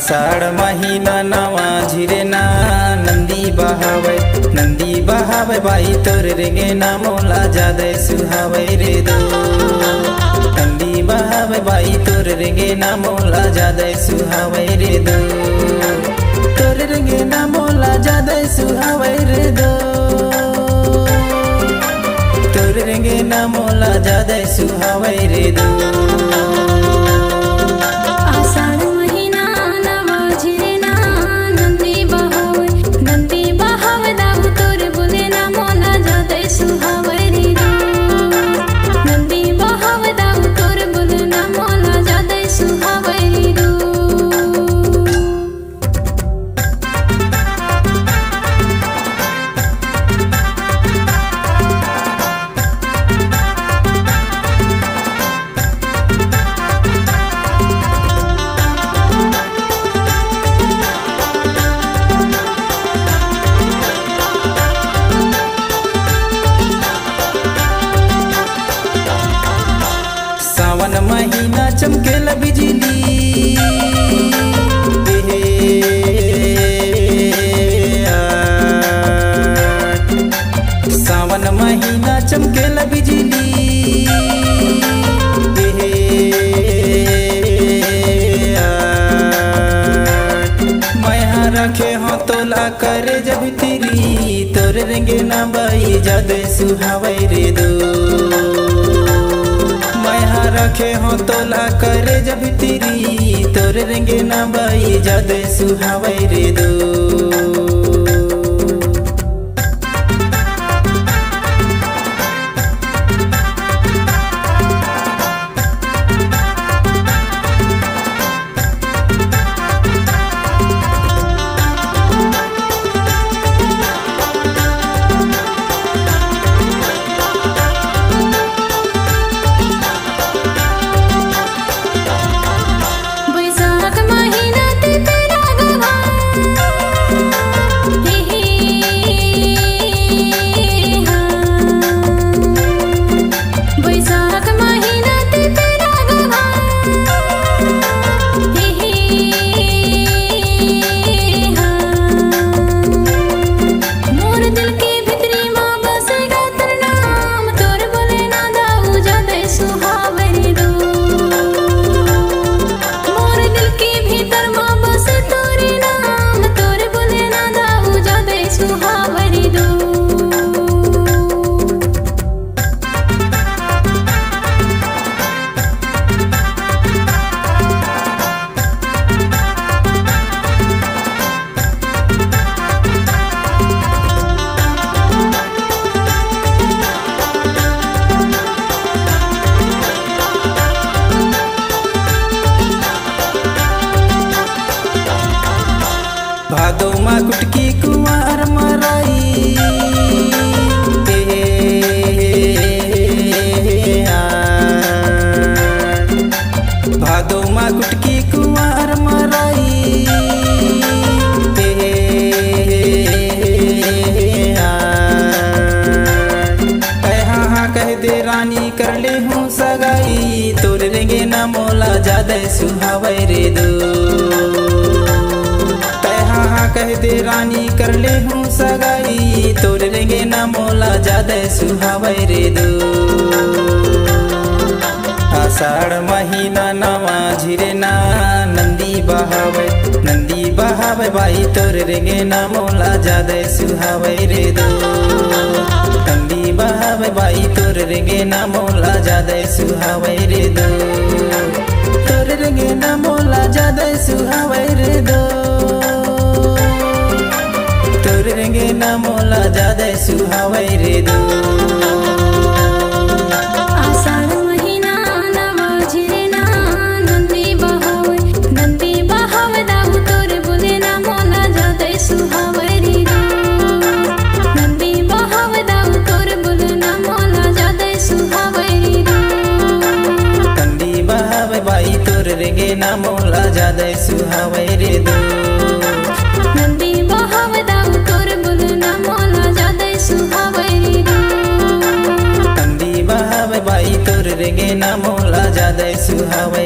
आषाढ़ महीना नवा झिरे ना नंदी बहावे बाई तोर रेगे ना मोला जादे सुहावे रे दो। नंदी बहावे बाई तोर रेगे ना मोला जादे सुहावे रे दो। तोर रेगे ना मोला जादे सुहावे रे दो। तोर रेगे ना मोला जादे सुहावे रे दो। सावन महीना चमकेला बिजली सावन महीना चमकेला बिजली मैं रखे हो तोला करे जब तेरी तोर रेंगे ना बाई जादे सुहावे रे दो। रखे हो तोला करे जब तेरी तोर रेंगे ना बाई जादे सुहावे रे दो। भादो माँ कुटकी कुंवर मराई भादो माँ कुटकी कुंवर मराई हाँ कह दे रानी कर ले हूँ सगाई तोर रेंगे ना मोला जादे सुहावे रे दो। कह दे रानी कर ले हूँ सगाई तोर रेंगे ना मोला जादे सुहावे रे दो। आषाढ़ महीना नवा झिरे ना नंदी बहावे बाई तोर रेंगे ना मोला जादे सुहावे रे दो। नंदी बहावे बाई तोर रेंगे ना मोला जादे सुहावे रे दो। तोर रेंगे ना मोला जादे सुहावे रे दो। तोर रेंगे ना मोला जादे सुहावे रे दो। आषाढ़ महीना नवा झिरे ना नंदी बहावे दाऊ तोर बोले ना मोला जादे सुहावे रे दो। नंदी बहावे दाऊ तोर बोले ना मोला जादे सुहावे रे दो। नंदी बहावे बाई तोर रेंगे ना मोला जादे सुहावे रे दो। नंदी बहावे दाऊ तोर बोले ना मोला जादे सुहावे रे दो। नंदी बहावे बाई तोर रेंगे ना मोला जादे सुहावे